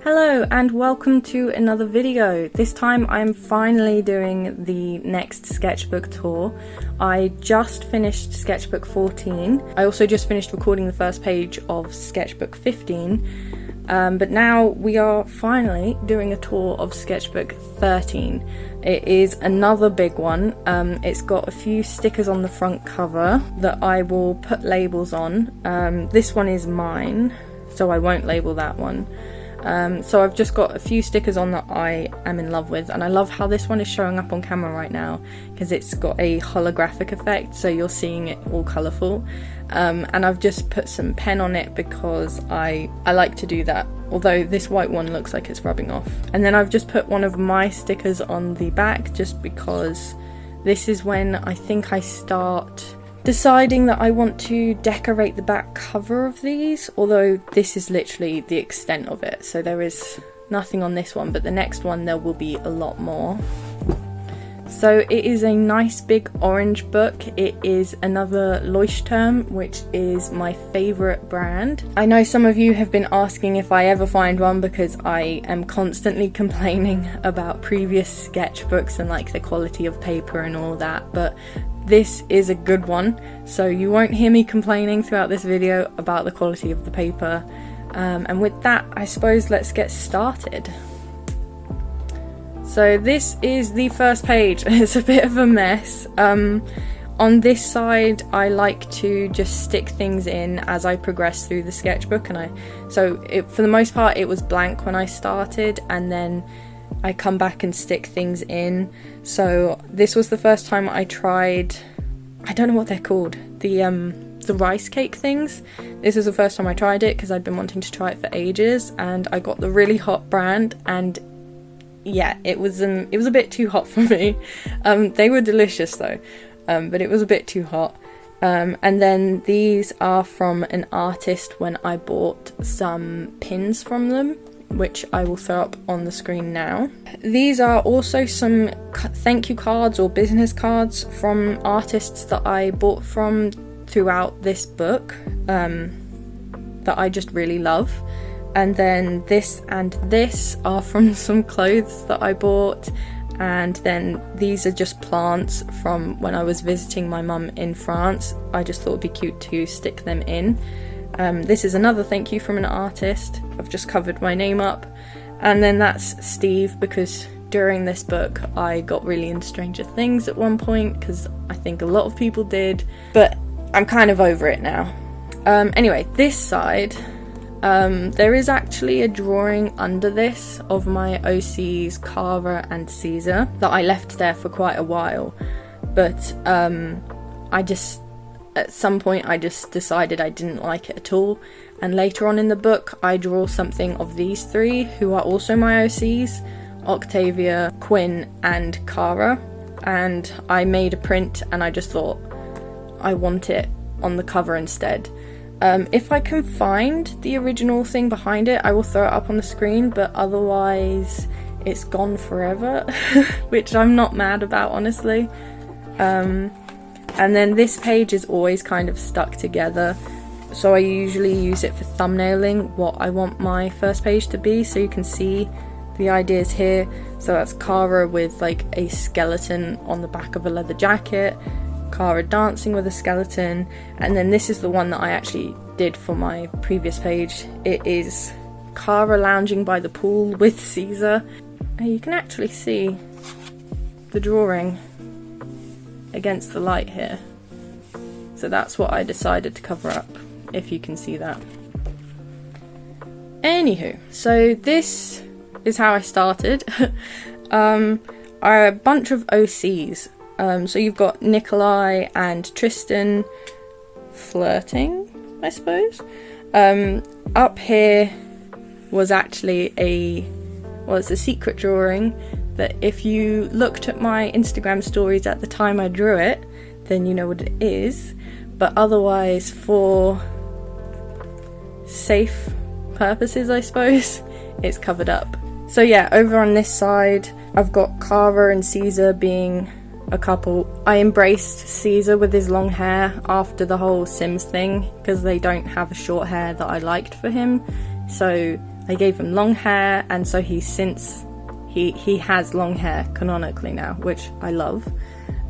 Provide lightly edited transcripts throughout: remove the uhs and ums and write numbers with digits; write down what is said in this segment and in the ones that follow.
Hello and welcome to another video. This time I'm finally doing the next sketchbook tour. I just finished sketchbook 14. I also just finished recording the first page of sketchbook 15. But now we are finally doing a tour of sketchbook 13. It is another big one. It's got a few stickers on the front cover that I will put labels on. This one is mine, so I won't label that one. So I've just got a few stickers on that I am in love with, and I love how this one is showing up on camera right now because it's got a holographic effect, so you're seeing it all colourful. And I've just put some pen on it because I like to do that, although this white one looks like it's rubbing off. And then I've just put one of my stickers on the back just because this is when I think I start deciding that I want to decorate the back cover of these, although this is literally the extent of it, so there is nothing on this one, but the next one there will be a lot more. So it is a nice big orange book. It is another Leuchtturm, which is my favourite brand. I know some of you have been asking if I ever find one because I am constantly complaining about previous sketchbooks and like the quality of paper and all that, but this is a good one, so you won't hear me complaining throughout this video about the quality of the paper. And with that, I suppose let's get started. So this is the first page. It's a bit of a mess. On this side, I like to just stick things in as I progress through the sketchbook, and for the most part it was blank when I started, and then I come back and stick things in. So this was the first time I tried, I don't know what they're called, the rice cake things. This is the first time I tried it because I'd been wanting to try it for ages, and I got the really hot brand, and yeah, it was a bit too hot for me. They were delicious though, but it was a bit too hot. And then these are from an artist when I bought some pins from them, which I will throw up on the screen now. These are also some thank you cards or business cards from artists that I bought from throughout this book that I just really love. And then this and this are from some clothes that I bought, and then these are just plants from when I was visiting my mum in France. I just thought it'd be cute to stick them in. This is another thank you from an artist. I've just covered my name up. And then that's Steve, because during this book I got really into Stranger Things at one point, because I think a lot of people did, but I'm kind of over it now. Anyway, this side, there is actually a drawing under this of my OCs Cara and Caesar that I left there for quite a while, but at some point I just decided I didn't like it at all, and later on in the book I draw something of these three who are also my OCs, Octavia, Quinn and Cara, and I made a print and I just thought I want it on the cover instead. If I can find the original thing behind it, I will throw it up on the screen, but otherwise it's gone forever, which I'm not mad about, honestly. And then this page is always kind of stuck together, so I usually use it for thumbnailing what I want my first page to be, so you can see the ideas here. So that's Cara with like a skeleton on the back of a leather jacket, Cara dancing with a skeleton, and then this is the one that I actually did for my previous page. It is Cara lounging by the pool with Caesar. And you can actually see the drawing against the light here, so that's what I decided to cover up, if you can see that. Anywho, so this is how I started. Are a bunch of OCs. So you've got Nikolai and Tristan flirting, I suppose. Up here was actually it's a secret drawing that if you looked at my Instagram stories at the time I drew it, then you know what it is, but otherwise for safe purposes I suppose it's covered up. So yeah, over on this side I've got Cara and Caesar being a couple. I embraced Caesar with his long hair after the whole Sims thing because they don't have a short hair that I liked for him, so I gave him long hair, and so he has long hair canonically now, which I love.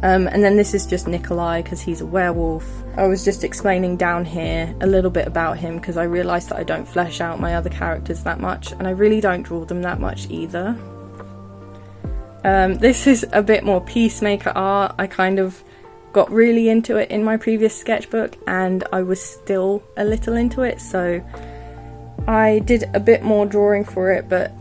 And then this is just Nikolai because he's a werewolf. I was just explaining down here a little bit about him because I realised that I don't flesh out my other characters that much, and I really don't draw them that much either. This is a bit more peacemaker art. I kind of got really into it in my previous sketchbook, and I was still a little into it, so I did a bit more drawing for it, but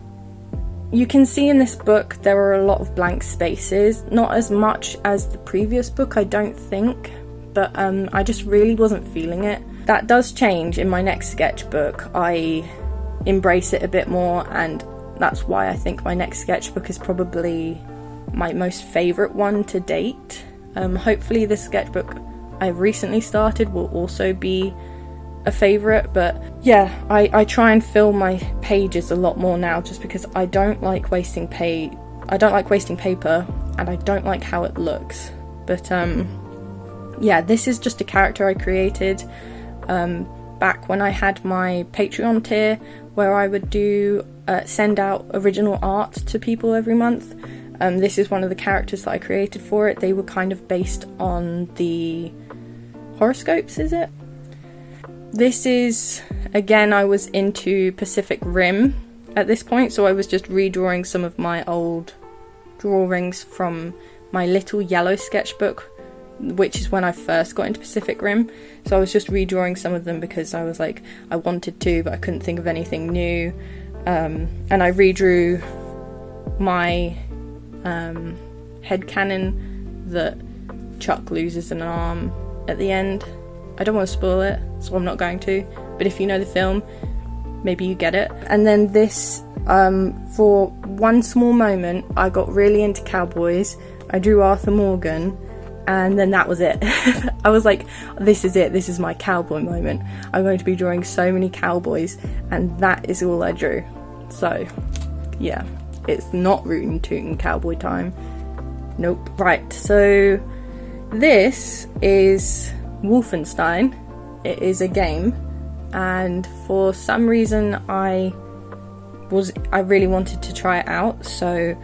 you can see in this book there are a lot of blank spaces, not as much as the previous book, I don't think, but I just really wasn't feeling it. That does change in my next sketchbook. I embrace it a bit more, and that's why I think my next sketchbook is probably my most favourite one to date. Hopefully the sketchbook I've recently started will also be a favourite, but yeah, I try and fill my pages a lot more now, just because I don't like wasting paper, and I don't like how it looks. But yeah, this is just a character I created back when I had my Patreon tier, where I would do send out original art to people every month. This is one of the characters that I created for it. They were kind of based on the horoscopes, is it? This is, again, I was into Pacific Rim at this point, so I was just redrawing some of my old drawings from my little yellow sketchbook, which is when I first got into Pacific Rim. So I was just redrawing some of them because I was like, I wanted to, but I couldn't think of anything new. And I redrew my headcanon that Chuck loses an arm at the end. I don't want to spoil it, so I'm not going to, but if you know the film, maybe you get it. And then this, for one small moment, I got really into cowboys. I drew Arthur Morgan, and then that was it. I was like, this is it, this is my cowboy moment. I'm going to be drawing so many cowboys, and that is all I drew. So, yeah, it's not rootin' tootin' cowboy time. Nope. Right, so this is Wolfenstein. It is a game, and for some reason I really wanted to try it out, so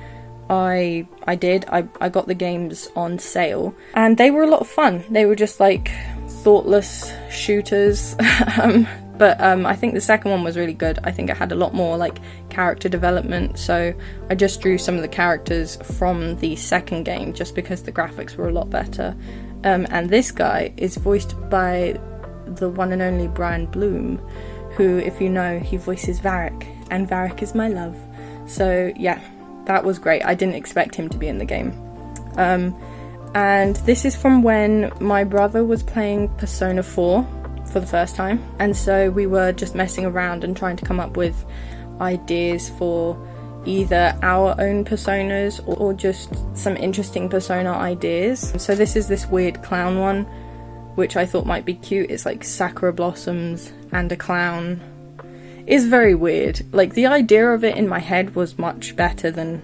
I did. I got the games on sale, and they were a lot of fun. They were just like thoughtless shooters. But I think the second one was really good. I think it had a lot more like character development, so I just drew some of the characters from the second game just because the graphics were a lot better. And this guy is voiced by the one and only Brian Bloom, who, if you know, he voices Varric, and Varric is my love. So yeah, that was great. I didn't expect him to be in the game. And this is from when my brother was playing Persona 4 for the first time, and so we were just messing around and trying to come up with ideas for either our own personas or just some interesting persona ideas. So this is this weird clown one, which I thought might be cute. It's like sakura blossoms and a clown. It's very weird. Like, the idea of it in my head was much better than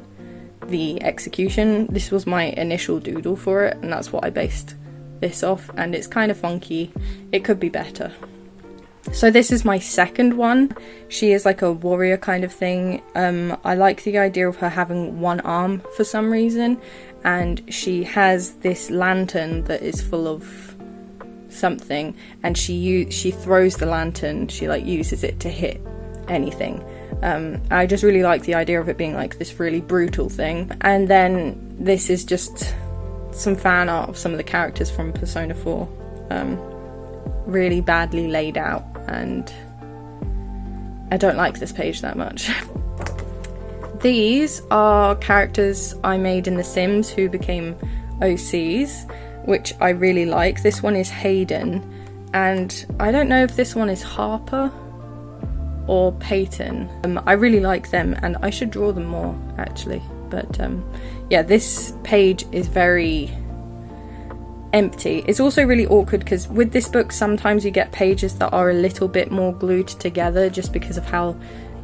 the execution. This was my initial doodle for it, and that's what I based this off, and it's kind of funky. It could be better. So this is my second one. She is like a warrior kind of thing. I like the idea of her having one arm for some reason, and she has this lantern that is full of something, and she throws the lantern. She like uses it to hit anything. I just really like the idea of it being like this really brutal thing. And then this is just some fan art of some of the characters from Persona 4. Really badly laid out, and I don't like this page that much. These are characters I made in The Sims who became OCs, which I really like. This one is Hayden, and I don't know if this one is Harper or Peyton. I really like them, and I should draw them more actually, but yeah, this page is very empty. It's also really awkward because with this book sometimes you get pages that are a little bit more glued together just because of how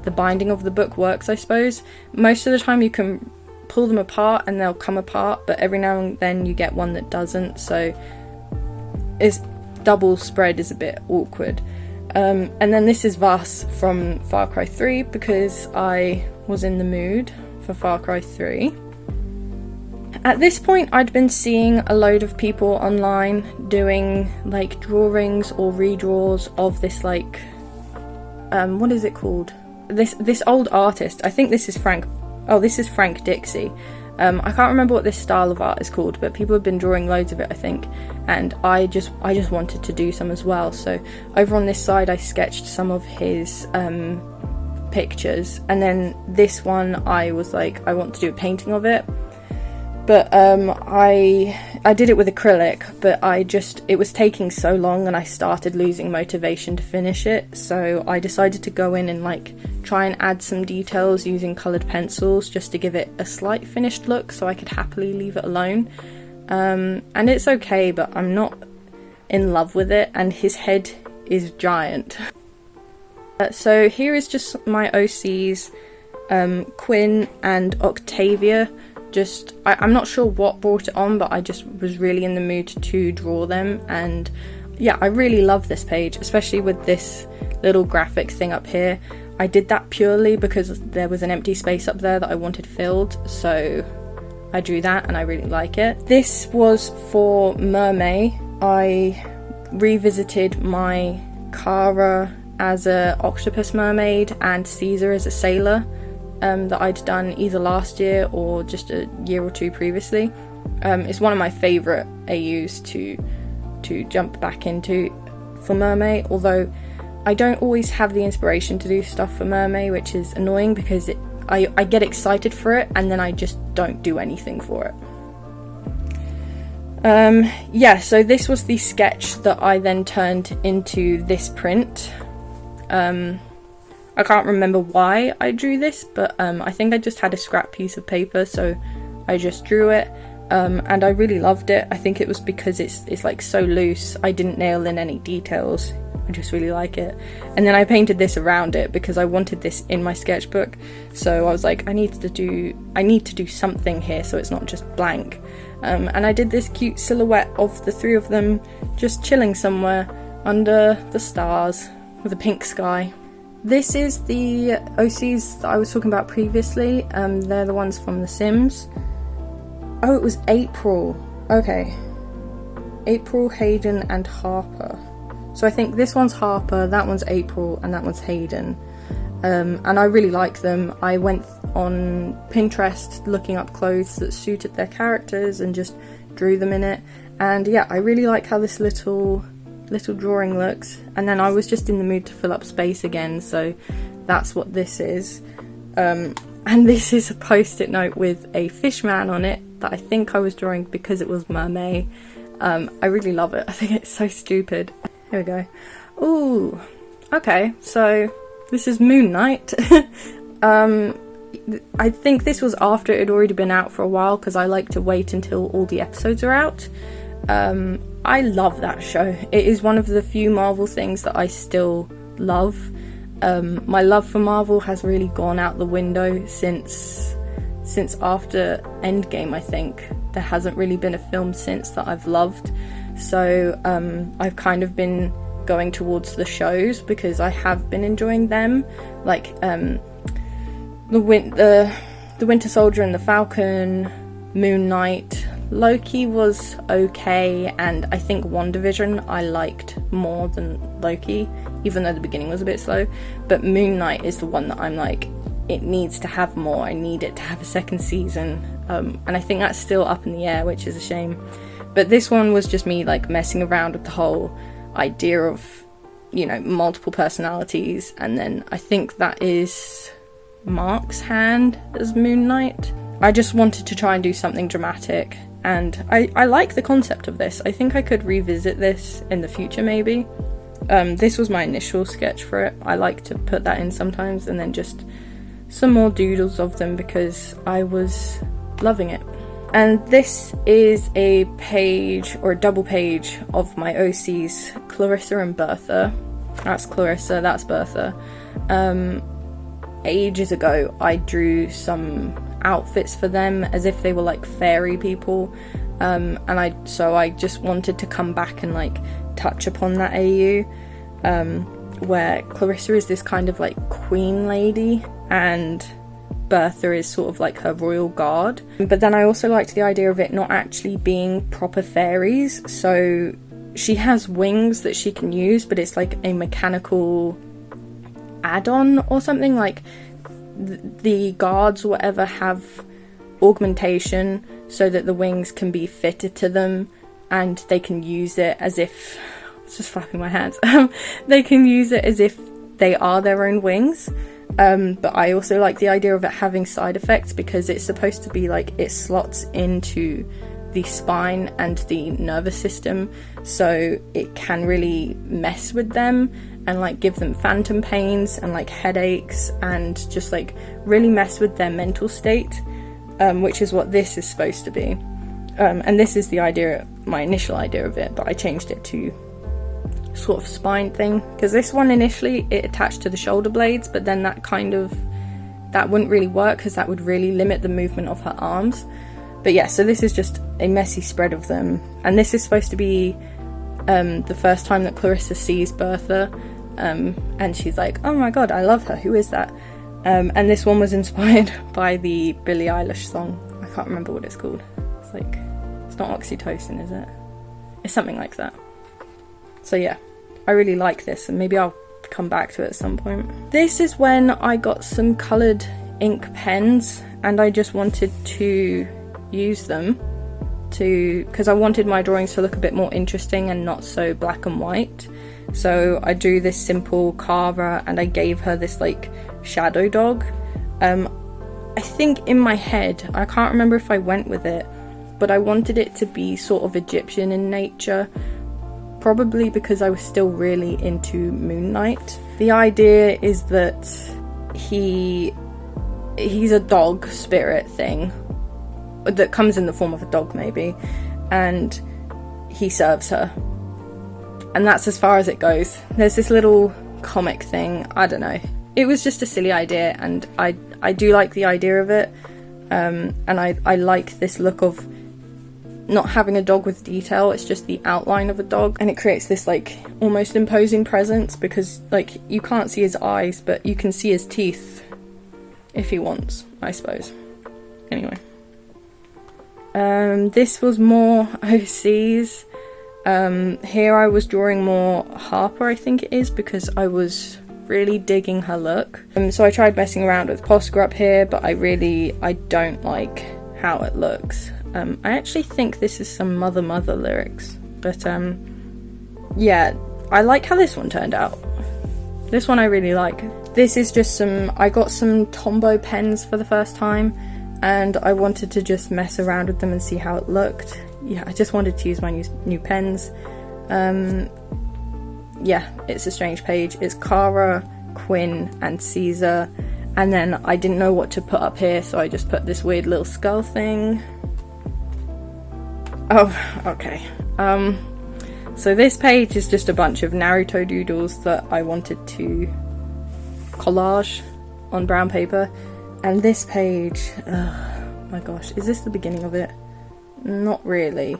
the binding of the book works, I suppose. Most of the time you can pull them apart and they'll come apart, but every now and then you get one that doesn't, so it's double spread is a bit awkward. And then this is Vas from Far Cry 3 because I was in the mood for Far Cry 3. At this point, I'd been seeing a load of people online doing like drawings or redraws of this like, what is it called? This old artist. I think this is Frank. Oh, this is Frank Dixie. I can't remember what this style of art is called, but people have been drawing loads of it, I think, and I just wanted to do some as well. So over on this side, I sketched some of his pictures, and then this one I was like, I want to do a painting of it. But I did it with acrylic, but it was taking so long and I started losing motivation to finish it, so I decided to go in and like try and add some details using coloured pencils just to give it a slight finished look so I could happily leave it alone. And it's okay, but I'm not in love with it, and his head is giant. So here is just my OCs, Quinn and Octavia. I'm not sure what brought it on, but I just was really in the mood to draw them, and yeah, I really love this page, especially with this little graphic thing up here. I did that purely because there was an empty space up there that I wanted filled, so I drew that and I really like it. This was for Mermaid. I revisited my Kara as a octopus mermaid and Caesar as a sailor. That I'd done either last year or just a year or two previously. It's one of my favourite AUs to jump back into for Mermaid, although I don't always have the inspiration to do stuff for Mermaid, which is annoying because I get excited for it and then I just don't do anything for it. Yeah, so this was the sketch that I then turned into this print. I can't remember why I drew this, but I think I just had a scrap piece of paper, so I just drew it, and I really loved it. I think it was because it's like so loose, I didn't nail in any details. I just really like it. And then I painted this around it because I wanted this in my sketchbook, so I was like, I need to do something here so it's not just blank. And I did this cute silhouette of the three of them just chilling somewhere under the stars with a pink sky. This is the OCs that I was talking about previously. They're the ones from The Sims. Oh, it was April. Okay. April, Hayden, and Harper. So I think this one's Harper, that one's April, and that one's Hayden. And I really like them. I went on Pinterest looking up clothes that suited their characters and just drew them in it. And yeah, I really like how this little drawing looks, and then I was just in the mood to fill up space again, so that's what this is. And this is a post-it note with a fish man on it that I think I was drawing because it was Mermaid. I really love it. I think it's so stupid. Here we go. Ooh, okay, so this is Moon Knight. I think this was after it had already been out for a while because I like to wait until all the episodes are out. I love that show. It is one of the few Marvel things that I still love. My love for Marvel has really gone out the window since after Endgame, I think. There hasn't really been a film since that I've loved. So I've kind of been going towards the shows because I have been enjoying them. Like the Winter Soldier and the Falcon, Moon Knight. Loki was okay, and I think WandaVision I liked more than Loki, even though the beginning was a bit slow. But Moon Knight is the one that I'm like, it needs to have more, I need it to have a second season. And I think that's still up in the air, which is a shame. But this one was just me like messing around with the whole idea of, you know, multiple personalities, and then I think that is Mark's hand as Moon Knight. I just wanted to try and do something dramatic, and I like the concept of this. I think I could revisit this in the future maybe. This was my initial sketch for it. I like to put that in sometimes, and then just some more doodles of them because I was loving it. And this is a page, or a double page, of my OCs, Clarissa and Bertha. That's Clarissa, that's Bertha. Ages ago I drew some outfits for them as if they were like fairy people, and I just wanted to come back and like touch upon that AU. where Clarissa is this kind of like queen lady and Bertha is sort of like her royal guard. But then I also liked the idea of it not actually being proper fairies, so she has wings that she can use, but it's like a mechanical add-on or something. Like the guards or whatever have augmentation so that the wings can be fitted to them and they can use it as if, it's just flapping my hands, they can use it as if they are their own wings. But I also like the idea of it having side effects, because it's supposed to be like it slots into the spine and the nervous system, so it can really mess with them and like give them phantom pains and like headaches and just like really mess with their mental state, which is what this is supposed to be. And this is the idea, my initial idea of it, but I changed it to sort of spine thing, because this one initially it attached to the shoulder blades, but then that wouldn't really work because that would really limit the movement of her arms. But yeah, so this is just a messy spread of them, and this is supposed to be the first time that Clarissa sees Bertha, and she's like, oh my god, I love her, who is that? And this one was inspired by the Billie Eilish song. I can't remember what it's called. It's like, it's not Oxytocin, is it? It's something like that. So yeah, I really like this, and maybe I'll come back to it at some point. This is when I got some coloured ink pens, and I just wanted to use them because I wanted my drawings to look a bit more interesting and not so black and white. So I drew this simple Cara, and I gave her this like shadow dog. I think in my head, I can't remember if I went with it, but I wanted it to be sort of Egyptian in nature, probably because I was still really into Moon Knight. The idea is that he's a dog spirit thing that comes in the form of a dog maybe, and he serves her, and that's as far as it goes. There's this little comic thing, I don't know, it was just a silly idea, and I do like the idea of it, and I like this look of not having a dog with detail, it's just the outline of a dog, and it creates this like almost imposing presence, because like you can't see his eyes, but you can see his teeth if he wants, I suppose. Anyway, this was more OCs. Here I was drawing more Harper, I think it is, because I was really digging her look. So I tried messing around with Posca up here, but I don't like how it looks. I actually think this is some Mother lyrics, but yeah, I like how this one turned out. This one I really like. This is just I got some Tombow pens for the first time, and I wanted to just mess around with them and see how it looked. Yeah, I just wanted to use my new pens. Yeah, it's a strange page. It's Cara, Quinn, and Caesar, and then I didn't know what to put up here, so I just put this weird little skull thing. Oh, okay. So this page is just a bunch of Naruto doodles that I wanted to collage on brown paper. And this page, oh my gosh, is this the beginning of it? Not really.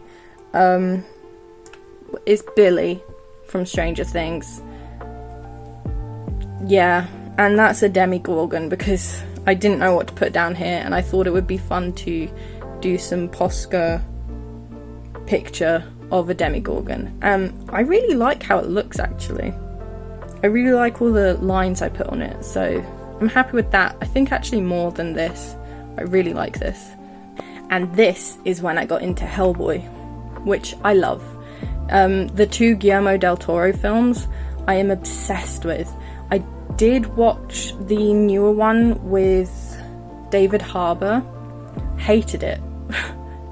It's Billy from Stranger Things. Yeah, and that's a Demigorgon, because I didn't know what to put down here, and I thought it would be fun to do some Posca picture of a Demigorgon. I really like how it looks, actually. I really like all the lines I put on it, so I'm happy with that. I think actually more than this. I really like this. And this is when I got into Hellboy, which I love. The two Guillermo del Toro films I am obsessed with. I did watch the newer one with David Harbour. Hated it.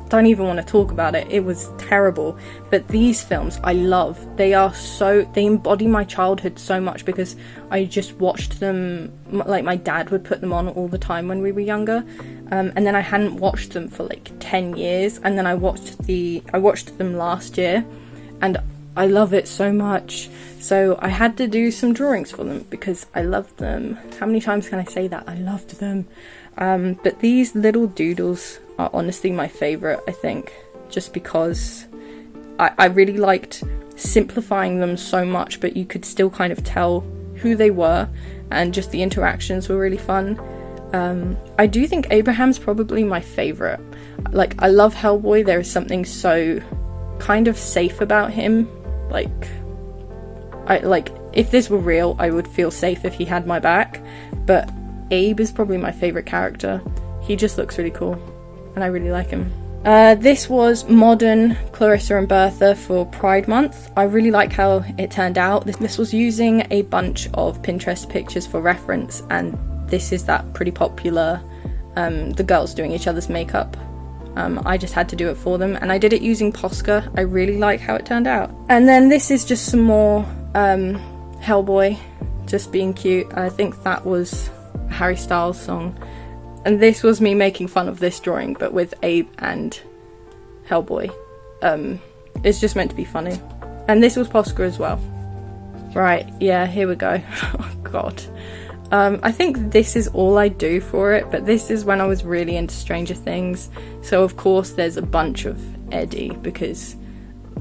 Don't even want to talk about it. It was terrible. But these films I love. They embody my childhood so much, because I just watched them, like my dad would put them on all the time when we were younger, and then I hadn't watched them for like 10 years, and then I watched them last year, and I love it so much. So I had to do some drawings for them because I loved them. How many times can I say that? I loved them. But these little doodles are honestly my favourite, I think, just because I really liked simplifying them so much, but you could still kind of tell who they were, and just the interactions were really fun. I do think Abraham's probably my favourite. Like, I love Hellboy. There is something so kind of safe about him. Like, if this were real, I would feel safe if he had my back. But Abe is probably my favourite character. He just looks really cool, and I really like him. This was modern Clarissa and Bertha for Pride Month. I really like how it turned out. This was using a bunch of Pinterest pictures for reference, and this is that pretty popular, the girls doing each other's makeup. I just had to do it for them, and I did it using Posca. I really like how it turned out. And then this is just some more Hellboy, just being cute. I think that was a Harry Styles song. And this was me making fun of this drawing, but with Abe and Hellboy. It's just meant to be funny. And this was Posca as well. Right, yeah, here we go. Oh god. I think this is all I do for it, but this is when I was really into Stranger Things. So of course there's a bunch of Eddie, because,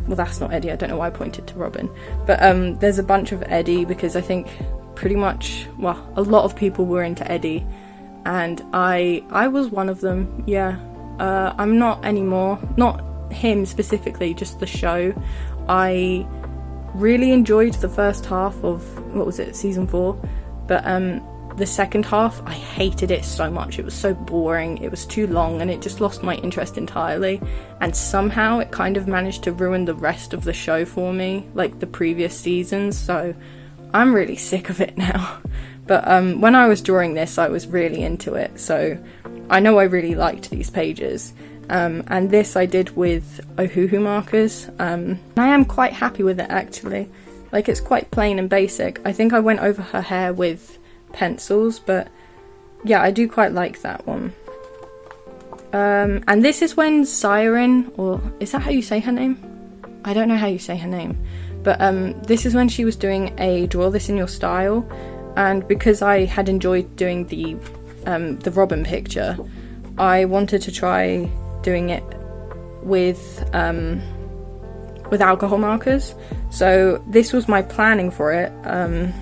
well, that's not Eddie, I don't know why I pointed to Robin. But there's a bunch of Eddie because I think pretty much, well, a lot of people were into Eddie. And I was one of them, yeah. I'm not anymore. Not him specifically, just the show. I really enjoyed the first half of, what was it, season 4? But the second half, I hated it so much. It was so boring, it was too long, and it just lost my interest entirely. And somehow it kind of managed to ruin the rest of the show for me, like the previous seasons, so I'm really sick of it now. But when I was drawing this, I was really into it, so I know I really liked these pages. And this I did with Ohuhu markers. I am quite happy with it, actually. Like, it's quite plain and basic. I think I went over her hair with pencils, but yeah, I do quite like that one. And this is when Siren, or is that how you say her name? I don't know how you say her name. But this is when she was doing a Draw This In Your Style. And because I had enjoyed doing the Robin picture, I wanted to try doing it with alcohol markers. So this was my planning for it, and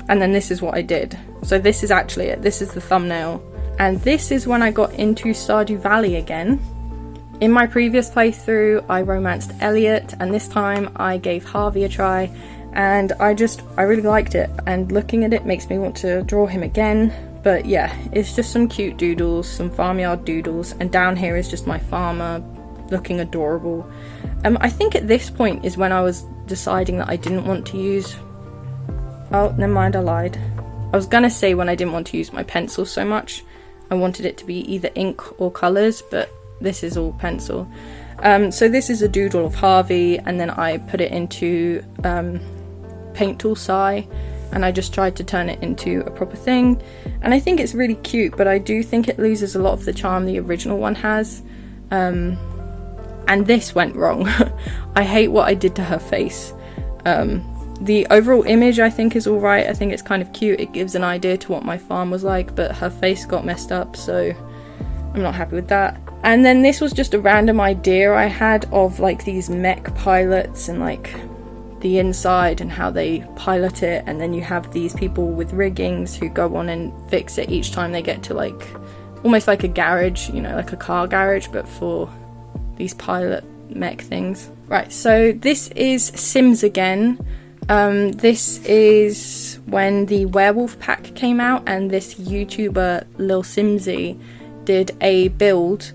then this is what I did. So this is actually it. This is the thumbnail. And this is when I got into Stardew Valley again. In my previous playthrough, I romanced Elliot, and this time I gave Harvey a try. And I really liked it, and looking at it makes me want to draw him again. But yeah, it's just some cute doodles, some farmyard doodles, and down here is just my farmer looking adorable. I think at this point is when I was deciding that I didn't want to use... Oh, never mind, I lied. I was gonna say when I didn't want to use my pencil so much. I wanted it to be either ink or colours, but this is all pencil. So this is a doodle of Harvey, and then I put it into Paint Tool Sai, and I just tried to turn it into a proper thing. And I think it's really cute, but I do think it loses a lot of the charm the original one has. And this went wrong. I hate what I did to her face. The overall image I think is alright. I think it's kind of cute. It gives an idea to what my farm was like, but her face got messed up, so I'm not happy with that. And then this was just a random idea I had of like these mech pilots and like the inside and how they pilot it, and then you have these people with riggings who go on and fix it each time they get to like almost like a garage, you know, like a car garage, but for these pilot mech things. Right, so this is Sims again. This is when the Werewolf Pack came out, and this YouTuber Lil Simsy did a build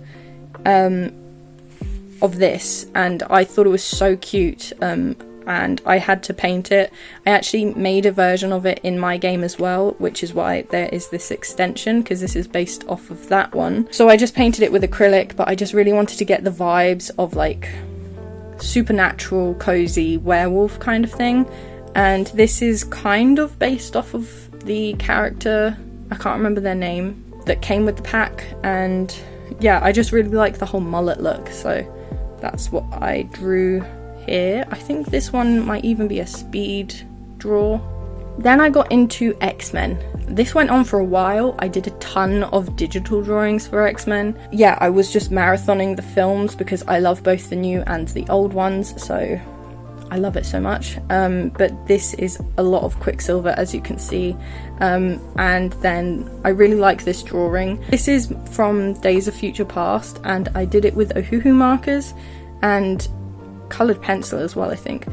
of this, and I thought it was so cute, and I had to paint it. I actually made a version of it in my game as well, which is why there is this extension, because this is based off of that one. So I just painted it with acrylic, but I just really wanted to get the vibes of like supernatural, cozy werewolf kind of thing. And this is kind of based off of the character, I can't remember their name, that came with the pack. And yeah, I just really like the whole mullet look, so that's what I drew here. I think this one might even be a speed draw. Then I got into X-Men. This went on for a while. I did a ton of digital drawings for X-Men. Yeah, I was just marathoning the films because I love both the new and the old ones, so I I love it so much. But this is a lot of Quicksilver, as you can see. And then I really like this drawing. This is from Days of Future Past, and I did it with Ohuhu markers and coloured pencil as well, I think.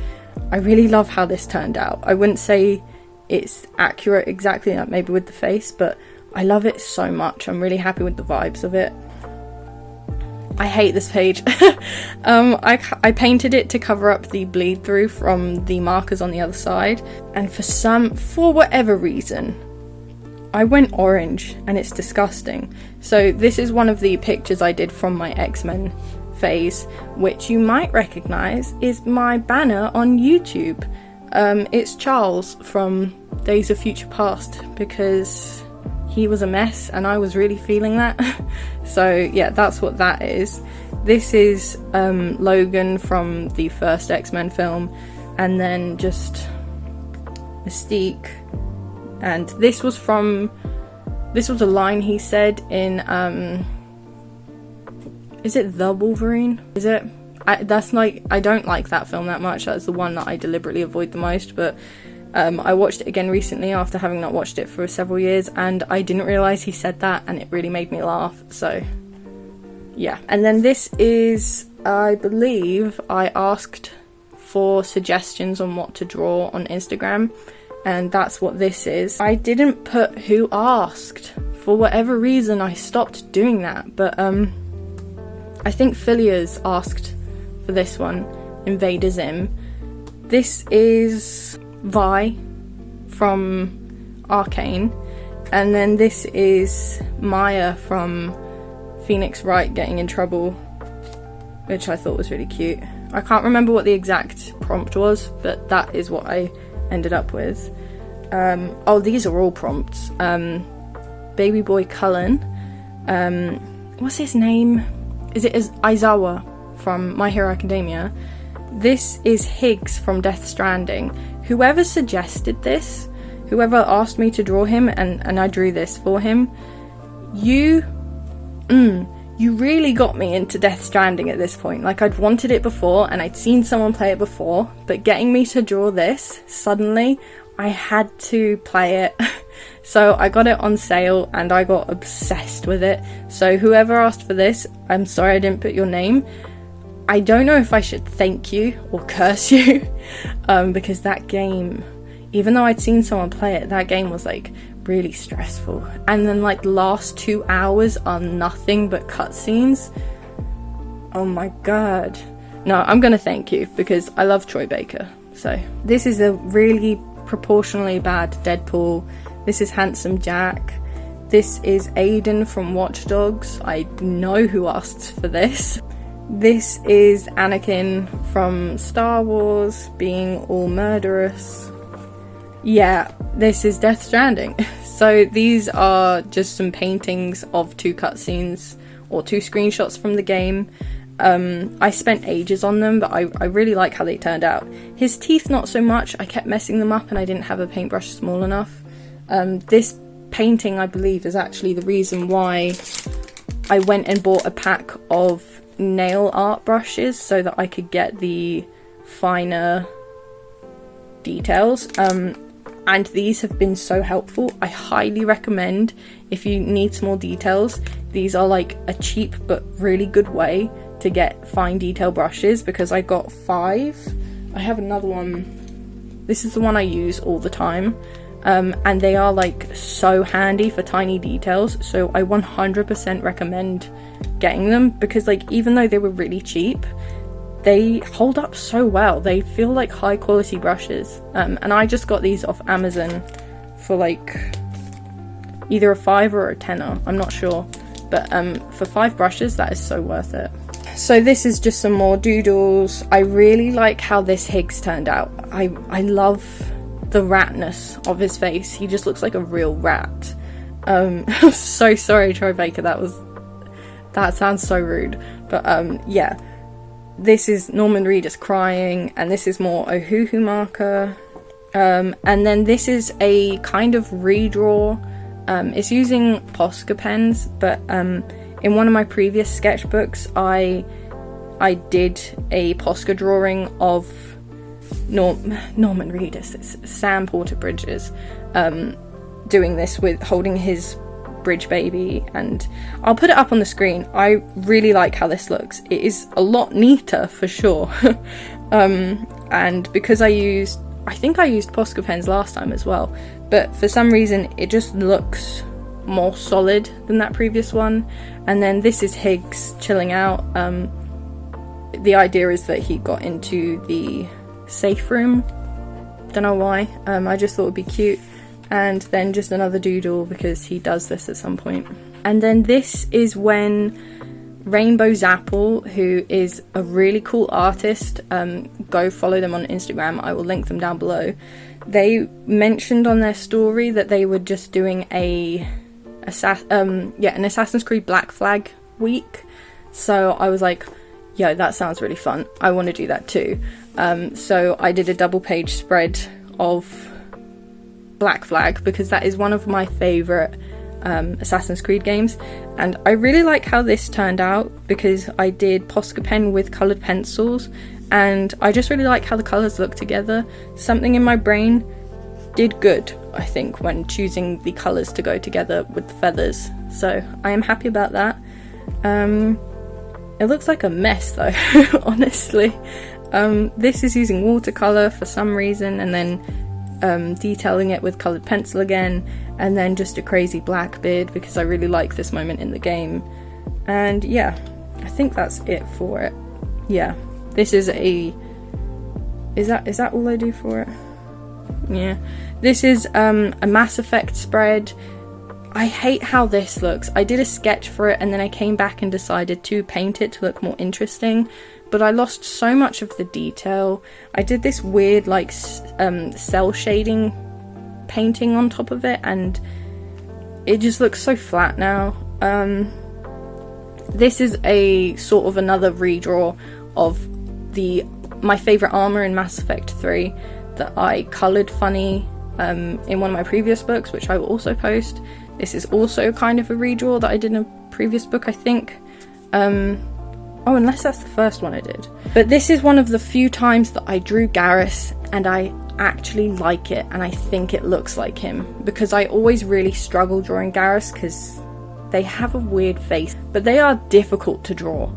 I really love how this turned out. I wouldn't say it's accurate exactly, like maybe with the face, but I love it so much. I'm really happy with the vibes of it. I hate this page. I painted it to cover up the bleed through from the markers on the other side, and for whatever reason, I went orange, and it's disgusting. So this is one of the pictures I did from my X-Men phase, which you might recognise is my banner on YouTube. It's Charles from Days of Future Past, because he was a mess and I was really feeling that. So yeah, that's what that is. This is Logan from the first X-Men film, and then just Mystique. And this was a line he said in is it The Wolverine? Is it? I don't like that film that much. That's the one that I deliberately avoid the most, but I watched it again recently after having not watched it for several years, and I didn't realise he said that, and it really made me laugh, so yeah. And then this is, I believe I asked for suggestions on what to draw on Instagram, and that's what this is. I didn't put who asked. For whatever reason I stopped doing that, but I think Filia's asked for this one, Invader Zim. This is Vi from Arcane, and then this is Maya from Phoenix Wright Getting in Trouble, which I thought was really cute. I can't remember what the exact prompt was, but that is what I ended up with. Oh, these are all prompts. Baby boy Cullen, what's his name? Is it Aizawa from My Hero Academia? This is Higgs from Death Stranding. Whoever suggested this, whoever asked me to draw him, and I drew this for him, you really got me into Death Stranding at this point. Like, I'd wanted it before, and I'd seen someone play it before, but getting me to draw this, suddenly, I had to play it. So I got it on sale, and I got obsessed with it. So whoever asked for this, I'm sorry I didn't put your name. I don't know if I should thank you or curse you, because that game, even though I'd seen someone play it, that game was like really stressful. And then like the last 2 hours are nothing but cutscenes. Oh my god. No, I'm gonna thank you because I love Troy Baker. So this is a really proportionally bad Deadpool. This is Handsome Jack. This is Aiden from Watch Dogs. I know who asked for this. This is Anakin from Star Wars being all murderous. Yeah, this is Death Stranding. So these are just some paintings of 2 cutscenes or 2 screenshots from the game. I spent ages on them, but I really like how they turned out. His teeth not so much. I kept messing them up and I didn't have a paintbrush small enough. This painting, I believe, is actually the reason why I went and bought a pack of nail art brushes so that I could get the finer details. And these have been so helpful. I highly recommend, if you need small details, these are like a cheap but really good way to get fine detail brushes, because I got 5. I have another one. This is the one I use all the time. And they are like so handy for tiny details, so I 100% recommend getting them, because like even though they were really cheap, they hold up so well. They feel like high quality brushes. And I just got these off Amazon for like either a 5 or a 10er, I'm not sure, but for 5 brushes that is so worth it. So this is just some more doodles. I really like how this Higgs turned out. I love the ratness of his face. He just looks like a real rat. I'm so sorry, Troy Baker, that sounds so rude, but yeah, this is Norman Reedus crying, and this is more Ohuhu marker, and then this is a kind of redraw. It's using Posca pens, but in one of my previous sketchbooks I did a Posca drawing of Norman Reedus, it's Sam Porter Bridges, doing this with holding his bridge baby, and I'll put it up on the screen. I really like how this looks. It is a lot neater for sure. And because I think I used Posca pens last time as well, but for some reason it just looks more solid than that previous one. And then this is Higgs chilling out. The idea is that he got into the safe room, don't know why. I just thought it would be cute. And then just another doodle because he does this at some point. And then this is when Rainbow Zapple, who is a really cool artist, go follow them on Instagram, I will link them down below. They mentioned on their story that they were just doing an Assassin's Creed Black Flag week. So I was like, yo, that sounds really fun. I want to do that too. So I did a double page spread of Black Flag because that is one of my favourite Assassin's Creed games, and I really like how this turned out because I did Posca pen with coloured pencils, and I just really like how the colours look together. Something in my brain did good, I think, when choosing the colours to go together with the feathers, so I am happy about that. It looks like a mess though, honestly. This is using watercolour for some reason, and then detailing it with coloured pencil again, and then just a crazy black beard because I really like this moment in the game. And yeah, I think that's it for it. Yeah, this is is that all I do for it? Yeah, this is a Mass Effect spread. I hate how this looks. I did a sketch for it and then I came back and decided to paint it to look more interesting, but I lost so much of the detail. I did this weird like cell shading painting on top of it and it just looks so flat now. This is a sort of another redraw of my favourite armour in Mass Effect 3 that I coloured funny in one of my previous books, which I will also post. This is also kind of a redraw that I did in a previous book, I think. Oh, unless that's the first one I did. But this is one of the few times that I drew Garrus and I actually like it and I think it looks like him, because I always really struggle drawing Garrus because they have a weird face, but they are difficult to draw.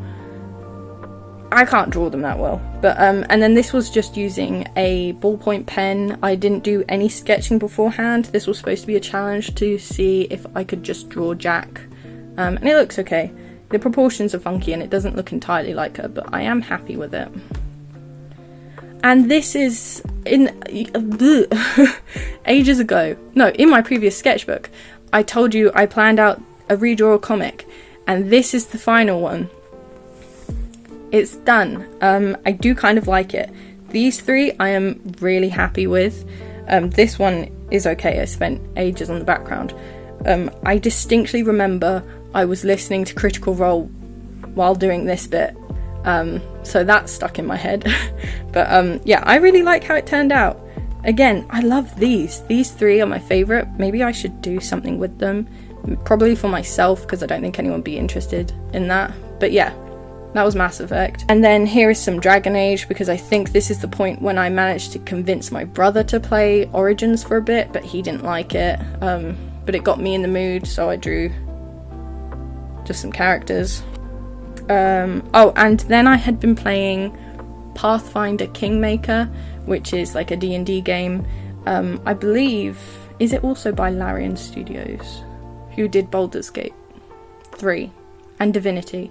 I can't draw them that well, but and then this was just using a ballpoint pen. I didn't do any sketching beforehand. This was supposed to be a challenge to see if I could just draw Jack, and it looks okay. The proportions are funky and it doesn't look entirely like her, but I am happy with it. And this is in ages ago. No, in my previous sketchbook, I told you I planned out a redraw comic, and this is the final one. It's done. I do kind of like it. These three I am really happy with. This one is okay. I spent ages on the background. I distinctly remember I was listening to Critical Role while doing this bit, so that stuck in my head. But yeah, I really like how it turned out. Again, I love these. These three are my favourite. Maybe I should do something with them. Probably for myself, because I don't think anyone would be interested in that. But yeah, that was Mass Effect. And then here is some Dragon Age, because I think this is the point when I managed to convince my brother to play Origins for a bit, but he didn't like it. But it got me in the mood, so I drew just some characters. Oh, and then I had been playing Pathfinder Kingmaker, which is like a D&D game. I believe, is it also by Larian Studios, who did Baldur's Gate 3 and Divinity.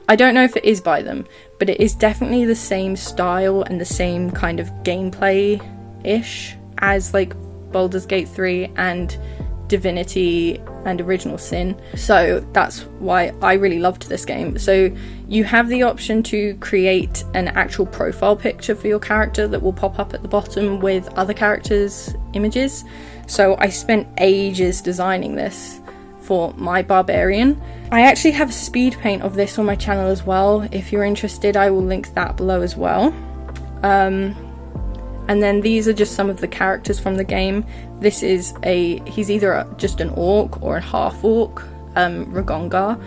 I don't know if it is by them, but it is definitely the same style and the same kind of gameplay-ish as like Baldur's Gate 3 and Divinity and Original Sin. So that's why I really loved this game. So you have the option to create an actual profile picture for your character that will pop up at the bottom with other characters' images. So I spent ages designing this for my barbarian. I actually have a speed paint of this on my channel as well. If you're interested, I will link that below as well. And then these are just some of the characters from the game. This is he's either just an orc or a half orc, Ragongar.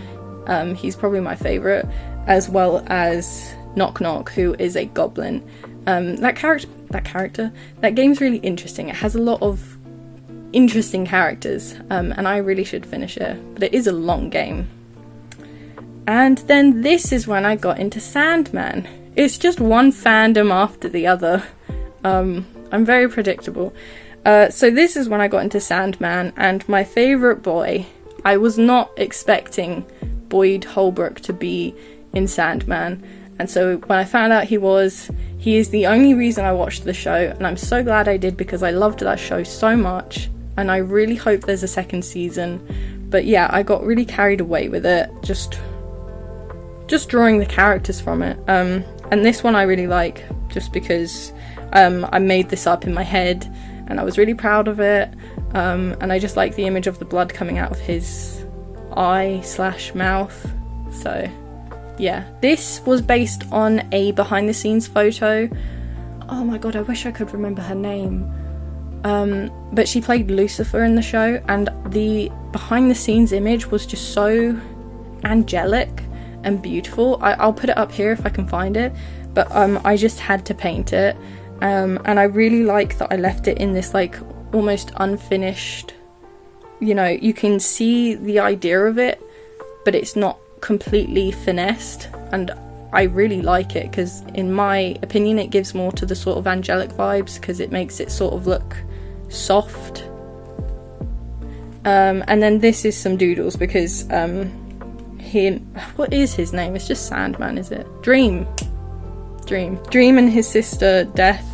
He's probably my favourite, as well as Knock Knock, who is a goblin. That game's really interesting. It has a lot of interesting characters, and I really should finish it, but it is a long game. And then this is when I got into Sandman. It's just one fandom after the other. I'm very predictable. So this is when I got into Sandman, and my favourite boy, I was not expecting Boyd Holbrook to be in Sandman, and so when I found out he is the only reason I watched the show, and I'm so glad I did because I loved that show so much, and I really hope there's a second season. But yeah, I got really carried away with it, just drawing the characters from it. And this one I really like, just because I made this up in my head, and I was really proud of it, and I just like the image of the blood coming out of his eye/mouth. So yeah, this was based on a behind the scenes photo. Oh my god, I wish I could remember her name. But she played Lucifer in the show, and the behind the scenes image was just so angelic and beautiful. I'll put it up here if I can find it, but I just had to paint it, and I really like that I left it in this like almost unfinished, you know, you can see the idea of it, but it's not completely finessed, and I really like it because in my opinion it gives more to the sort of angelic vibes, because it makes it sort of look soft. And then this is some doodles because what is his name? It's just Sandman, is it? Dream and his sister Death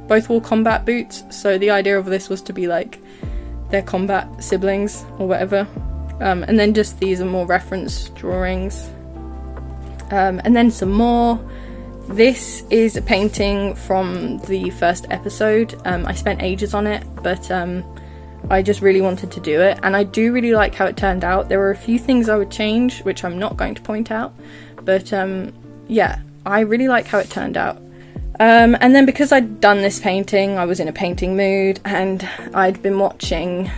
both wore combat boots, so the idea of this was to be like their combat siblings or whatever. And then just these are more reference drawings, and then some more. This is a painting from the first episode. I spent ages on it, but I just really wanted to do it, and I do really like how it turned out. There were a few things I would change, which I'm not going to point out, but yeah, I really like how it turned out. And then because I'd done this painting, I was in a painting mood, and I'd been watching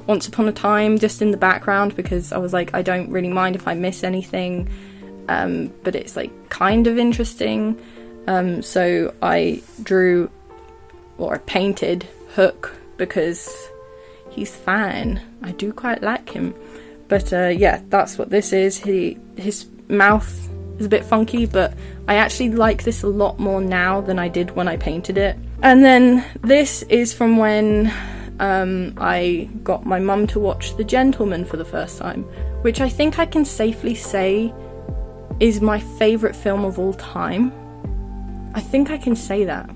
Once Upon a Time just in the background because I was like, I don't really mind if I miss anything, but it's like kind of interesting. So I drew, or I painted Hook because he's fine. I do quite like him. But yeah, that's what this is. His mouth is a bit funky, but I actually like this a lot more now than I did when I painted it. And then this is from when I got my mum to watch The Gentleman for the first time, which I think I can safely say is my favourite film of all time. I think I can say that.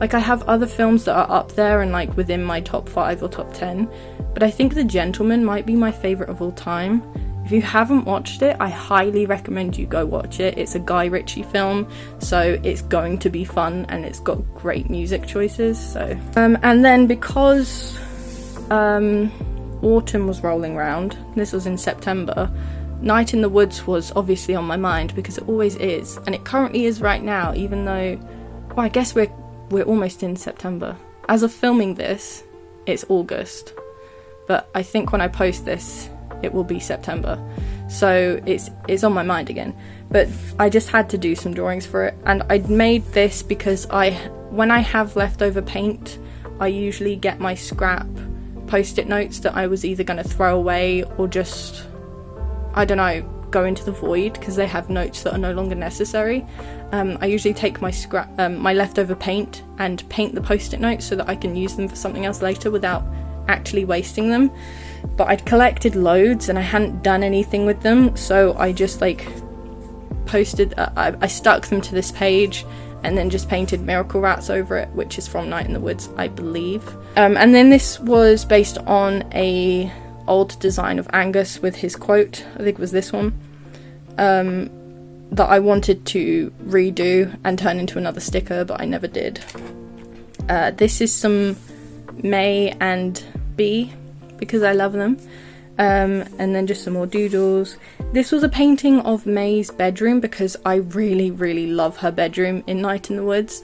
Like, I have other films that are up there and like within my top 5 or top 10, but I think The Gentleman might be my favourite of all time. If you haven't watched it, I highly recommend you go watch it. It's a Guy Ritchie film, so it's going to be fun, and it's got great music choices. So, and then because autumn was rolling round, this was in September, Night in the Woods was obviously on my mind because it always is, and it currently is right now, even though, well, I guess we're almost in September. As of filming this, it's August, but I think when I post this, it will be September, so it's on my mind again. But I just had to do some drawings for it, and I'd made this because when I have leftover paint, I usually get my scrap post-it notes that I was either going to throw away or just, I don't know, go into the void because they have notes that are no longer necessary. I usually take my my leftover paint and paint the post-it notes so that I can use them for something else later without actually wasting them. But I'd collected loads and I hadn't done anything with them, so I just like posted, I stuck them to this page and then just painted Miracle Rats over it, which is from Night in the Woods, I believe. And then this was based on a old design of Angus with his quote, I think it was this one, that I wanted to redo and turn into another sticker, but I never did. This is some May and B, because I love them. And then just some more doodles. This was a painting of May's bedroom because I really, really love her bedroom in Night in the Woods.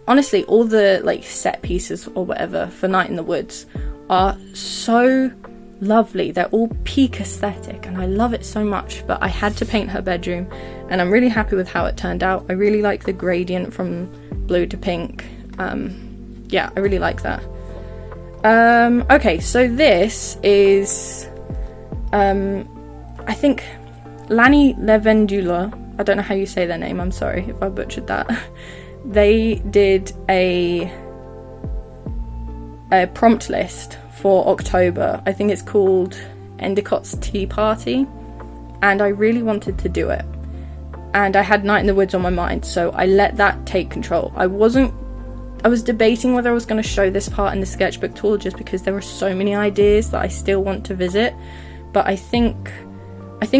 Honestly, all the like set pieces or whatever for Night in the Woods are so lovely. They're all peak aesthetic and I love it so much, but I had to paint her bedroom and I'm really happy with how it turned out. I really like the gradient from blue to pink. Yeah, I really like that. Okay, so this is I think Lani Levendula. I don't know how you say their name, I'm sorry if I butchered that. They did a prompt list for October. I think it's called Endicott's Tea Party, and I really wanted to do it. And I had Night in the Woods on my mind, so I let that take control. I was debating whether I was going to show this part in the sketchbook tour just because there were so many ideas that I still want to visit, but I think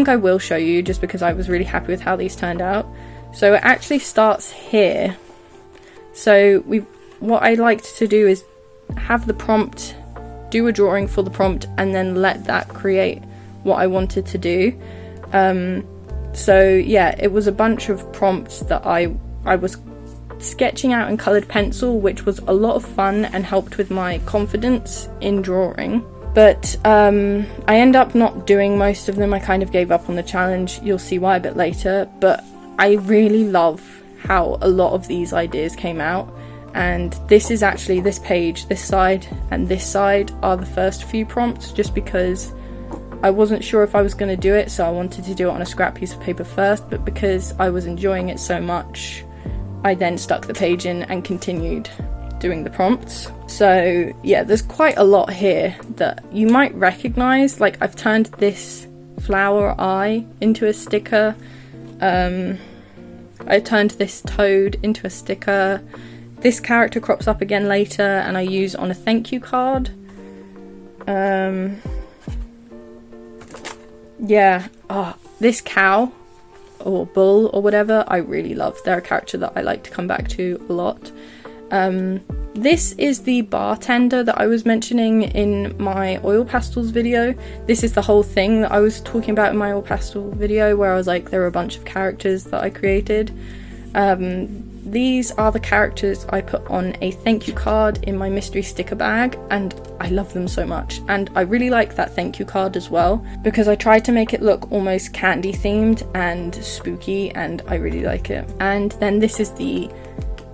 I will show you just because I was really happy with how these turned out. So it actually starts here. So what I liked to do is have the prompt, do a drawing for the prompt, and then let that create what I wanted to do. So yeah, it was a bunch of prompts that I was sketching out in coloured pencil, which was a lot of fun and helped with my confidence in drawing. But I end up not doing most of them. I kind of gave up on the challenge. You'll see why a bit later. But I really love how a lot of these ideas came out. And this is actually, this page, this side and this side are the first few prompts, just because I wasn't sure if I was going to do it, so I wanted to do it on a scrap piece of paper first, but because I was enjoying it so much, I then stuck the page in and continued doing the prompts. So yeah, there's quite a lot here that you might recognize. Like, I've turned this flower eye into a sticker. I turned this toad into a sticker. This character crops up again later and I use on a thank you card. Yeah, this cow or bull or whatever I really love. They're a character that I like to come back to a lot. This is the bartender that I was mentioning in my oil pastels video. This is the whole thing that I was talking about in my oil pastel video, where I was like, there are a bunch of characters that I created. These are the characters I put on a thank you card in my mystery sticker bag, and I love them so much. And I really like that thank you card as well, because I tried to make it look almost candy themed and spooky, and I really like it. And then this is the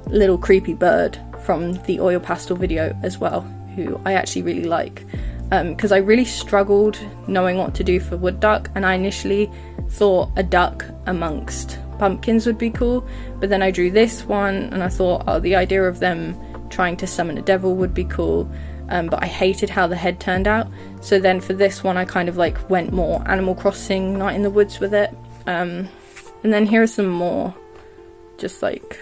little creepy bird from the oil pastel video as well, who I actually really like, because I really struggled knowing what to do for wood duck, and I initially thought a duck amongst pumpkins would be cool, but then I drew this one and I thought, oh, the idea of them trying to summon a devil would be cool, but I hated how the head turned out. So then for this one I kind of like went more Animal Crossing, Night in the Woods with it. And then here are some more just like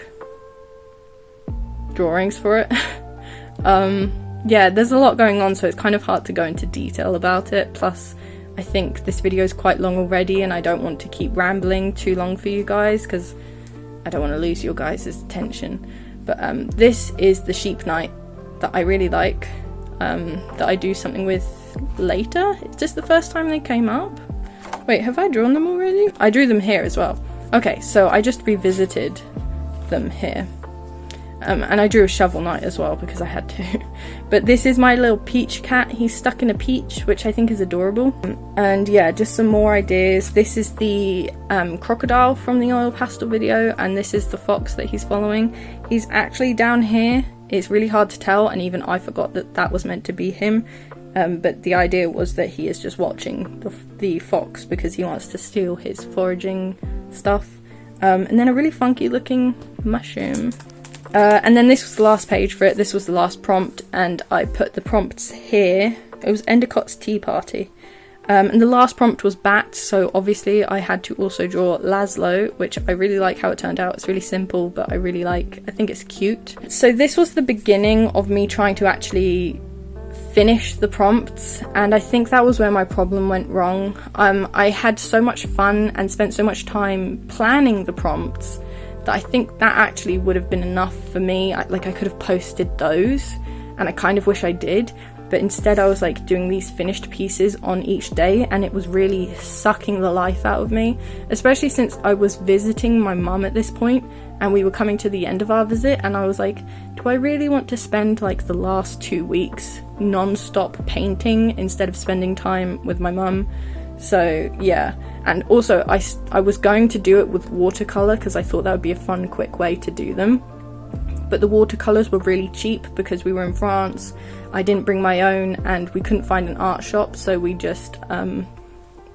drawings for it. Yeah, there's a lot going on, so it's kind of hard to go into detail about it. Plus I think this video is quite long already and I don't want to keep rambling too long for you guys, because I don't want to lose your guys' attention. But this is the sheep knight that I really like, that I do something with later. It's just the first time they came up. Wait, have I drawn them already? I drew them here as well. Okay, so I just revisited them here. And I drew a shovel knight as well because I had to. But this is my little peach cat. He's stuck in a peach, which I think is adorable. And yeah, just some more ideas. This is the crocodile from the oil pastel video, and this is the fox that he's following. He's actually down here. It's really hard to tell, and even I forgot that that was meant to be him. But the idea was that he is just watching the fox because he wants to steal his foraging stuff. And then a really funky looking mushroom. And then this was the last page for it. This was the last prompt, and I put the prompts here. It was Endicott's Tea Party. And the last prompt was bats, so obviously I had to also draw Laszlo, which I really like how it turned out. It's really simple, but I think it's cute. So this was the beginning of me trying to actually finish the prompts, and I think that was where my problem went wrong. I had so much fun and spent so much time planning the prompts that I think that actually would have been enough for me. I could have posted those, and I kind of wish I did, but instead I was like doing these finished pieces on each day, and it was really sucking the life out of me, especially since I was visiting my mum at this point and we were coming to the end of our visit, and I was like, do I really want to spend like the last 2 weeks non-stop painting instead of spending time with my mum? So yeah, and also I was going to do it with watercolour because I thought that would be a fun, quick way to do them, but the watercolours were really cheap because we were in France. I didn't bring my own and we couldn't find an art shop, so we just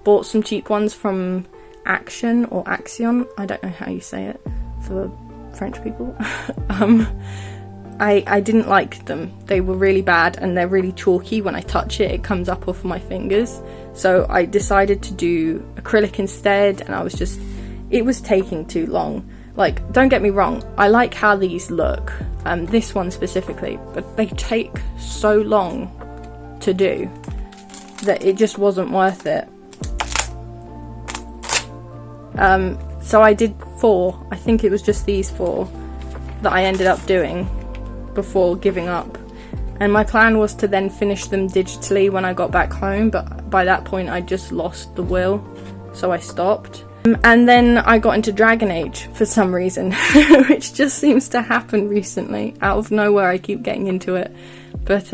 bought some cheap ones from Action or Action, I don't know how you say it for French people. I didn't like them. They were really bad and they're really chalky. When I touch it, it comes up off my fingers. So I decided to do acrylic instead, and it was taking too long. Like, don't get me wrong, I like how these look, this one specifically, but they take so long to do that it just wasn't worth it. So I did 4, I think it was just these 4 that I ended up doing before giving up. And my plan was to then finish them digitally when I got back home, but by that point I just lost the will, so I stopped. And then I got into Dragon Age for some reason, which just seems to happen recently. Out of nowhere I keep getting into it. But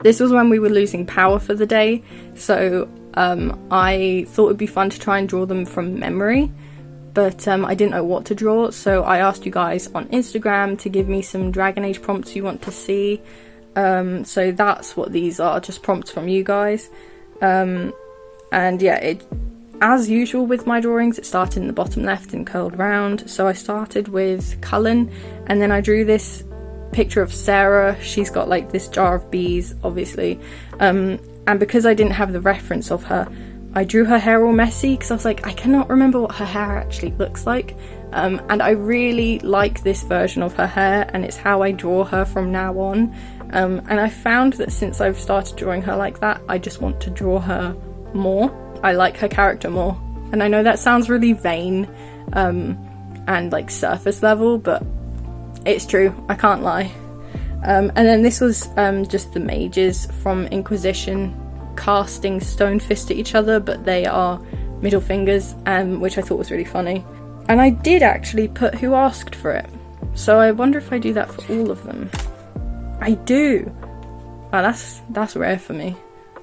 this was when we were losing power for the day, so I thought it would be fun to try and draw them from memory, but I didn't know what to draw, so I asked you guys on Instagram to give me some Dragon Age prompts you want to see. So that's what these are, just prompts from you guys. And yeah, as usual with my drawings, it started in the bottom left and curled round. So I started with Cullen, and then I drew this picture of Sarah. She's got like this jar of bees, obviously. And because I didn't have the reference of her, I drew her hair all messy because I was like, I cannot remember what her hair actually looks like. And I really like this version of her hair, and it's how I draw her from now on. And I found that since I've started drawing her like that, I just want to draw her more. I like her character more, and I know that sounds really vain and like surface level, but it's true, I can't lie. And then this was just the mages from Inquisition casting stone fist at each other, but they are middle fingers, which I thought was really funny. And I did actually put who asked for it, so I wonder if I do that for all of them. I do. Oh, that's rare for me.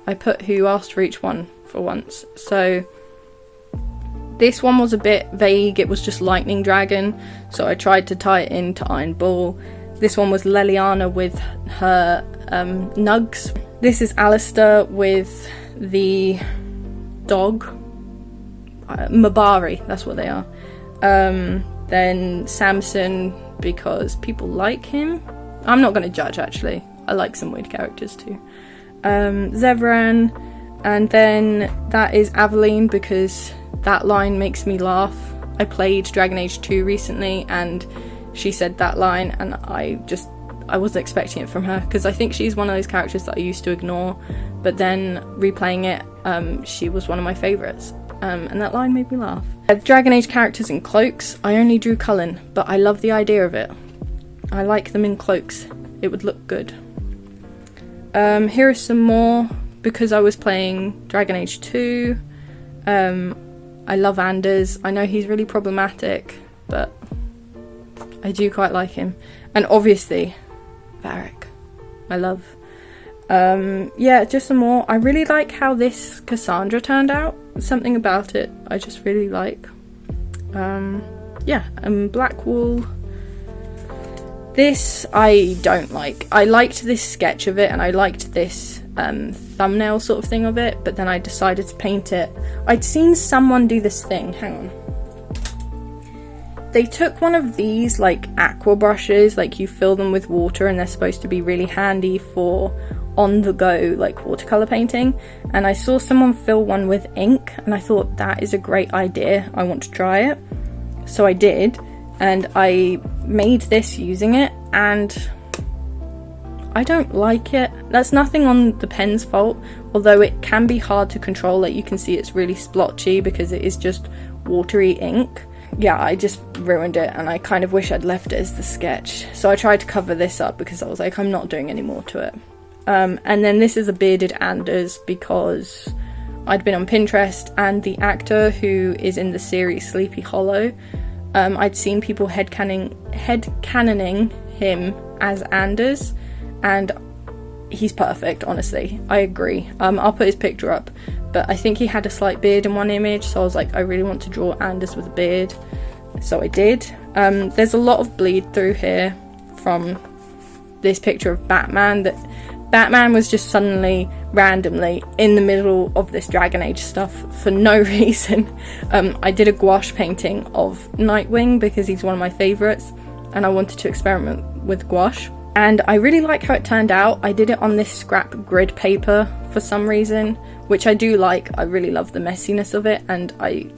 I put who asked for each one for once. So this one was a bit vague, it was just Lightning Dragon, so I tried to tie it into Iron Bull. This one was Leliana with her nugs. This is Alistair with the dog, Mabari, that's what they are. Then Samson, because people like him. I'm not going to judge, actually. I like some weird characters too. Zevran, and then that is Aveline, because that line makes me laugh. I played Dragon Age 2 recently and she said that line, and I wasn't expecting it from her, because I think she's one of those characters that I used to ignore, but then replaying it, she was one of my favourites, and that line made me laugh. Dragon Age characters in cloaks, I only drew Cullen, but I love the idea of it. I like them in cloaks, it would look good. Here are some more, because I was playing Dragon Age 2. I love Anders. I know he's really problematic, but I do quite like him. And obviously, Varric. I love. Yeah, just some more. I really like how this Cassandra turned out. Something about it I just really like. Yeah, Black Wool. This I don't like. I liked this sketch of it, and I liked this thumbnail sort of thing of it, but then I decided to paint it. I'd seen someone do this thing, hang on. They took one of these like aqua brushes, like you fill them with water and they're supposed to be really handy for on the go like watercolor painting, and I saw someone fill one with ink and I thought that is a great idea, I want to try it. So I did, and I made this using it, and I don't like it. That's nothing on the pen's fault, although it can be hard to control. Like you can see it's really splotchy because it is just watery ink. yeah, I just ruined it, and I kind of wish I'd left it as the sketch. So I tried to cover this up because I was like, I'm not doing any more to it. And then this is a bearded Anders because I'd been on Pinterest, and the actor who is in the series Sleepy Hollow, I'd seen people headcanoning him as Anders, and he's perfect, honestly. I agree. I'll put his picture up, but I think he had a slight beard in one image, so I was like, I really want to draw Anders with a beard, so I did. There's a lot of bleed through here from this picture of Batman, that Batman was just suddenly, randomly, in the middle of this Dragon Age stuff for no reason. I did a gouache painting of Nightwing because he's one of my favourites, and I wanted to experiment with gouache. And I really like how it turned out. I did it on this scrap grid paper for some reason, which I do like. I really love the messiness of it, and I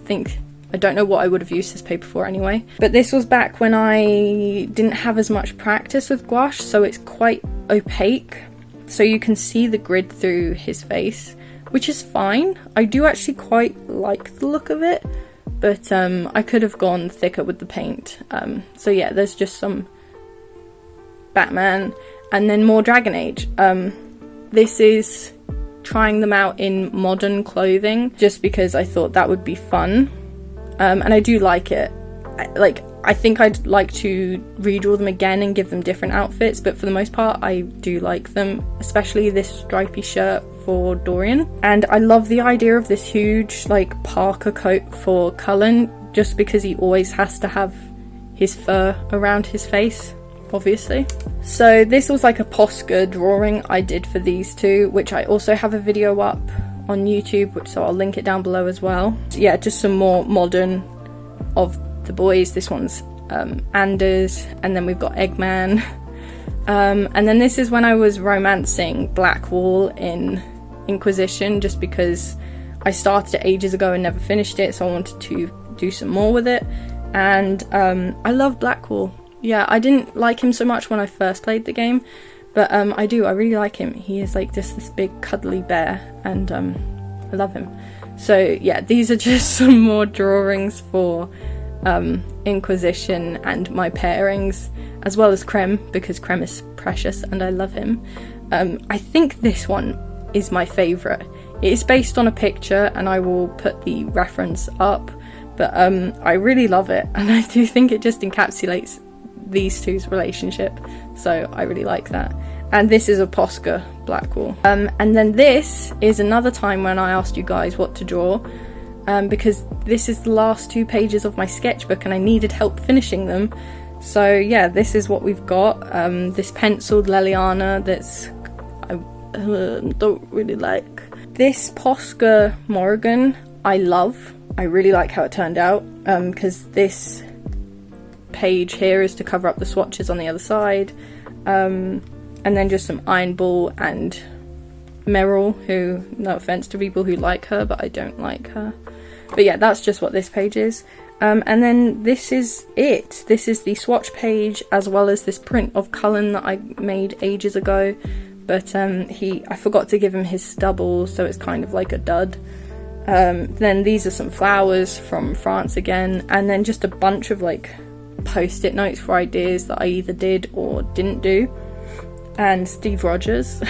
don't know what I would have used this paper for anyway. But this was back when I didn't have as much practice with gouache, so it's quite opaque. So you can see the grid through his face, which is fine. I do actually quite like the look of it, but I could have gone thicker with the paint. So yeah, there's just some Batman and then more Dragon Age. This is trying them out in modern clothing just because I thought that would be fun, and I do like it. I think I'd like to redraw them again and give them different outfits, but for the most part I do like them, especially this stripy shirt for Dorian. And I love the idea of this huge like parka coat for Cullen, just because he always has to have his fur around his face, obviously. So this was like a Posca drawing I did for these two, which I also have a video up on YouTube, so I'll link it down below as well. So yeah, just some more modern of the boys. This one's Anders, and then we've got Eggman, and then this is when I was romancing Blackwall in Inquisition, just because I started it ages ago and never finished it, so I wanted to do some more with it. And I love Blackwall. Yeah, I didn't like him so much when I first played the game, but I really like him. He is like just this big cuddly bear, and I love him. So yeah, these are just some more drawings for Inquisition and my pairings, as well as Krem, because Krem is precious and I love him. I think this one is my favourite. It is based on a picture, and I will put the reference up, but I really love it, and I do think it just encapsulates these two's relationship, so I really like that. And this is a Posca Blackwall. And then this is another time when I asked you guys what to draw, because this is the last 2 pages of my sketchbook and I needed help finishing them. So yeah, this is what we've got. This penciled Leliana that's I don't really like. This Posca Morrigan I love. I really like how it turned out, because this page here is to cover up the swatches on the other side, and then just some Iron Bull and Meryl, who, no offense to people who like her, but I don't like her. But yeah, that's just what this page is. And then this is it. This is the swatch page, as well as this print of Cullen that I made ages ago, but I forgot to give him his stubble, so it's kind of like a dud. Then these are some flowers from France again, and then just a bunch of like post-it notes for ideas that I either did or didn't do, and Steve Rogers.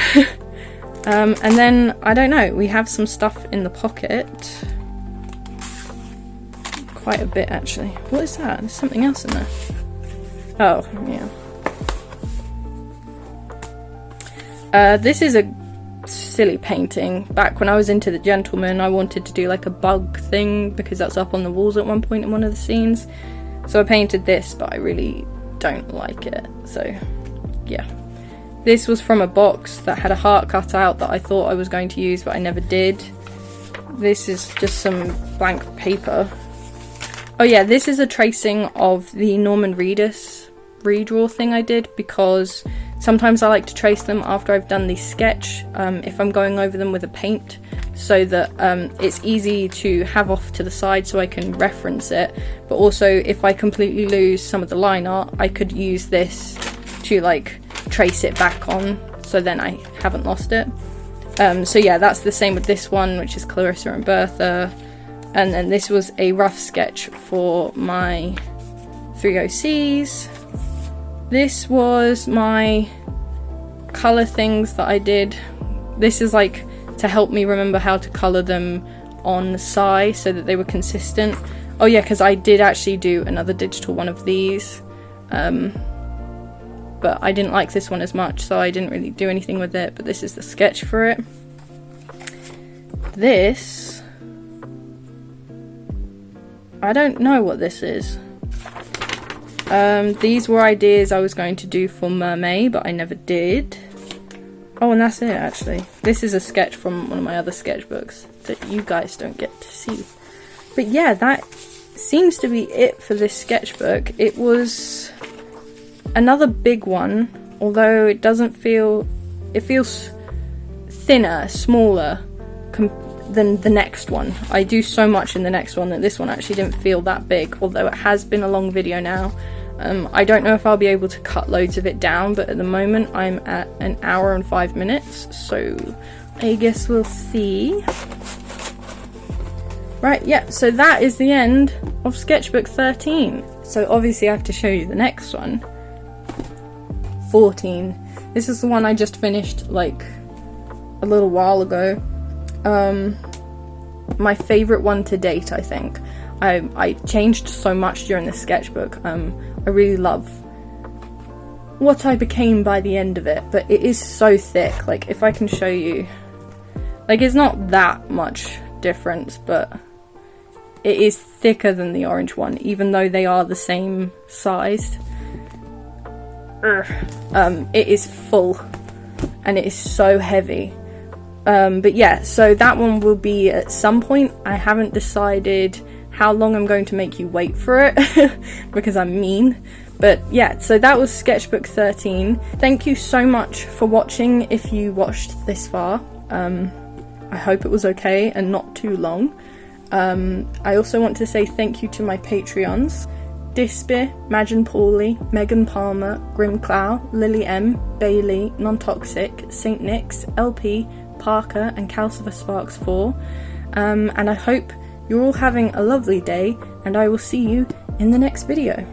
And then, I don't know, we have some stuff in the pocket. Quite a bit, actually. What is that? There's something else in there. Oh, yeah. This is a silly painting. Back when I was into The Gentleman, I wanted to do like a bug thing, because that's up on the walls at one point in one of the scenes. So I painted this, but I really don't like it. So, yeah. This was from a box that had a heart cut out that I thought I was going to use, but I never did. This is just some blank paper. Oh yeah, this is a tracing of the Norman Reedus redraw thing I did, because sometimes I like to trace them after I've done the sketch, if I'm going over them with a paint, so that it's easy to have off to the side so I can reference it, but also if I completely lose some of the line art, I could use this to like trace it back on, so then I haven't lost it. So yeah, that's the same with this one, which is Clarissa and Bertha. And then this was a rough sketch for my 3OCs. This was my colour things that I did. This is like to help me remember how to colour them on the side so that they were consistent. Oh yeah, because I did actually do another digital one of these, but I didn't like this one as much, so I didn't really do anything with it, but this is the sketch for it. This, I don't know what this is. These were ideas I was going to do for Mermaid, but I never did. Oh, and that's it actually. This is a sketch from one of my other sketchbooks that you guys don't get to see. But yeah, that seems to be it for this sketchbook. It was another big one, although it doesn't feel... it feels thinner, smaller than the next one. I do so much in the next one that this one actually didn't feel that big, although it has been a long video now. I don't know if I'll be able to cut loads of it down, but at the moment I'm at 1 hour and 5 minutes, so I guess we'll see. Right, yeah, so that is the end of Sketchbook 13. So obviously I have to show you the next one. 14. This is the one I just finished like a little while ago. My favourite one to date, I think. I changed so much during this sketchbook. I really love what I became by the end of it, but it is so thick. Like, if I can show you, like, it's not that much difference, but it is thicker than the orange one, even though they are the same size. It is full and it is so heavy. But yeah, so that one will be at some point. I haven't decided how long I'm going to make you wait for it because I'm mean. But yeah, so that was Sketchbook 13. Thank you so much for watching if you watched this far. I hope it was okay and not too long. I also want to say thank you to my Patreons: Dispe, Majin Pauly, Megan Palmer, Grimclow, Lily M, Bailey, Nontoxic, St. Nick's, LP, Parker and Calcifer Sparks 4. And I hope you're all having a lovely day, and I will see you in the next video.